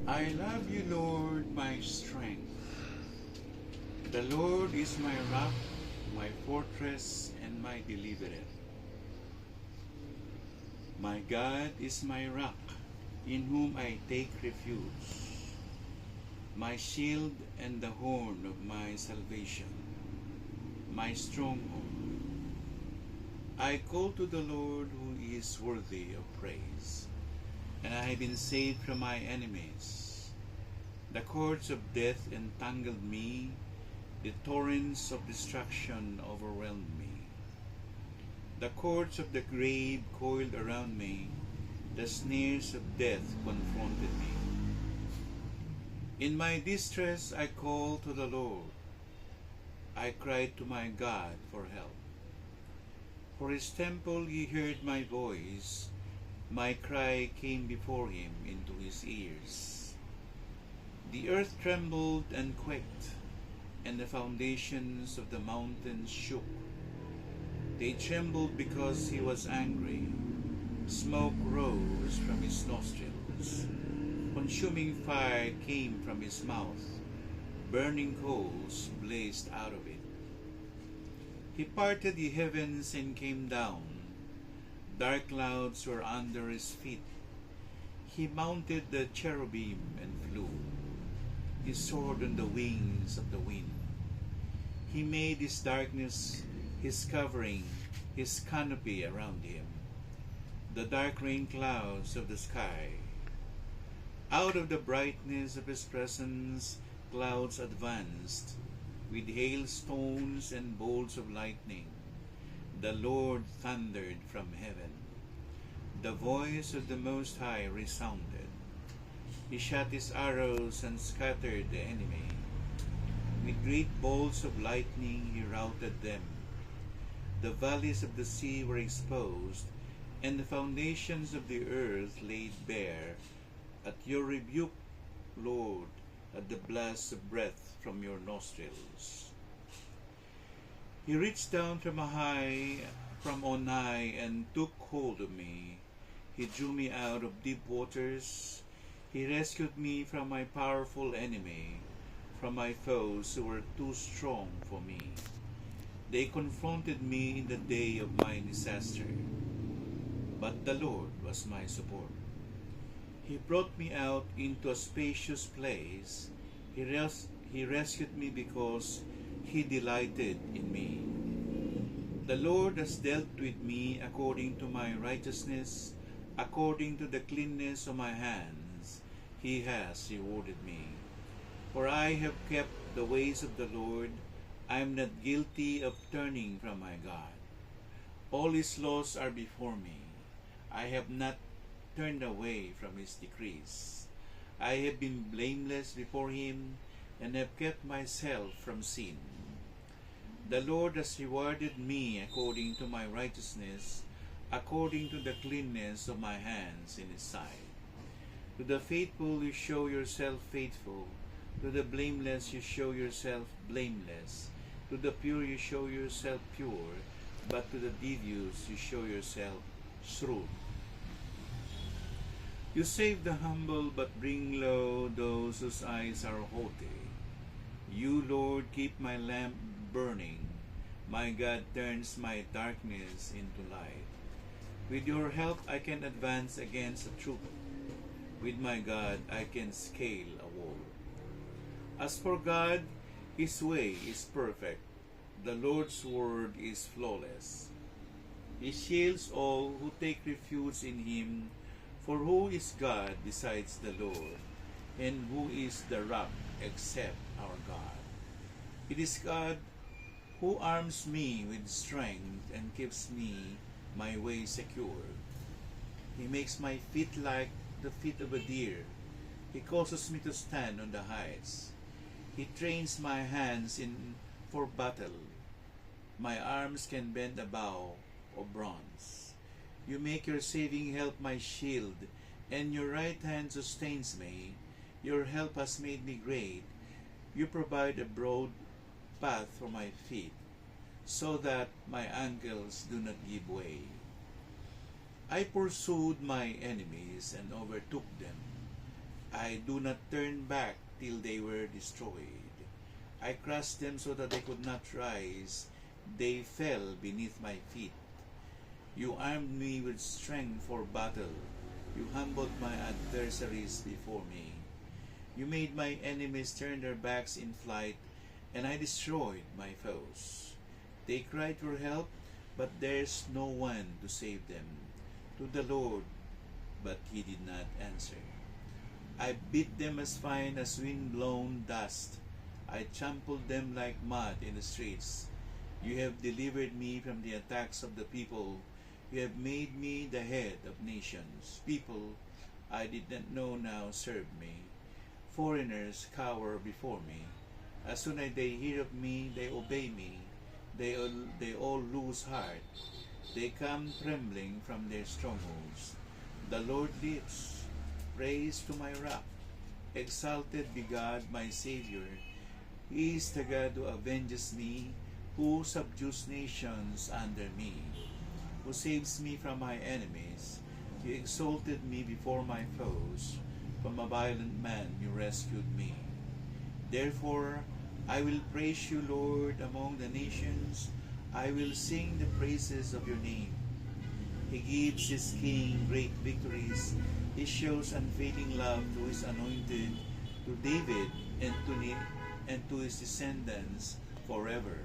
I love you, Lord, my strength. The Lord is my rock, my fortress, and my deliverer. My God is my rock, in whom I take refuge, my shield and the horn of my salvation, my stronghold. I call to the Lord who is worthy of praise, and I have been saved from my enemies. The cords of death entangled me, the torrents of destruction overwhelmed me. The cords of the grave coiled around me, the snares of death confronted me. In my distress I called to the Lord. I cried to my God for help. For his temple he heard my voice. My cry came before him into his ears. The earth trembled and quaked, and the foundations of the mountains shook. They trembled because he was angry. Smoke rose from his nostrils. Consuming fire came from his mouth. Burning coals blazed out of it. He parted the heavens and came down. Dark clouds were under his feet. He mounted the cherubim and flew. He soared on the wings of the wind. He made his darkness his covering, his canopy around him, the dark rain clouds of the sky. Out of the brightness of his presence, clouds advanced, with hailstones and bolts of lightning. The Lord thundered from heaven. The voice of the Most High resounded. He shot his arrows and scattered the enemy. With great bolts of lightning he routed them. The valleys of the sea were exposed, and the foundations of the earth laid bare at your rebuke, Lord, at the blast of breath from your nostrils. He reached down from on high and took hold of me. He drew me out of deep waters. He rescued me from my powerful enemy, from my foes who were too strong for me. They confronted me in the day of my disaster, but the Lord was my support. He brought me out into a spacious place. He rescued me because he delighted in me. The Lord has dealt with me according to my righteousness, according to the cleanness of my hands. He has rewarded me. For I have kept the ways of the Lord. I am not guilty of turning from my God. All his laws are before me. I have not turned away from his decrees. I have been blameless before him and have kept myself from sin. The Lord has rewarded me according to my righteousness, according to the cleanness of my hands in his sight. To the faithful you show yourself faithful, to the blameless you show yourself blameless, to the pure you show yourself pure, but to the devious you show yourself shrewd. You save the humble, but bring low those whose eyes are haughty. You, Lord, keep my lamp burning. My God turns my darkness into light. With your help I can advance against a troop. With my God I can scale a wall. As for God, his way is perfect. The Lord's word is flawless. He shields all who take refuge in him. For who is God besides the Lord? And who is the rock except our God? It is God who arms me with strength and keeps me my way secure. He makes my feet like the feet of a deer. He causes me to stand on the heights. He trains my hands for battle. My arms can bend a bow of bronze. You make your saving help my shield, and your right hand sustains me. Your help has made me great. You provide a broad path for my feet, so that my ankles do not give way. I pursued my enemies and overtook them. I do not turn back till they were destroyed. I crushed them so that they could not rise. They fell beneath my feet. You armed me with strength for battle. You humbled my adversaries before me. You made my enemies turn their backs in flight, and I destroyed my foes. They cried for help, but there's no one to save them. To the Lord, but he did not answer. I beat them as fine as wind-blown dust. I trampled them like mud in the streets. You have delivered me from the attacks of the people. You have made me the head of nations. People I did not know now serve me. Foreigners cower before me. As soon as they hear of me, they obey me. They all lose heart. They come trembling from their strongholds. The Lord lives. Praise to my rock. Exalted be God, my Savior. He is the God who avenges me, who subdues nations under me, who saves me from my enemies. You exalted me before my foes. From a violent man you rescued me. Therefore, I will praise you, Lord, among the nations. I will sing the praises of your name. He gives his king great victories. He shows unfailing love to his anointed, to David and to his descendants forever.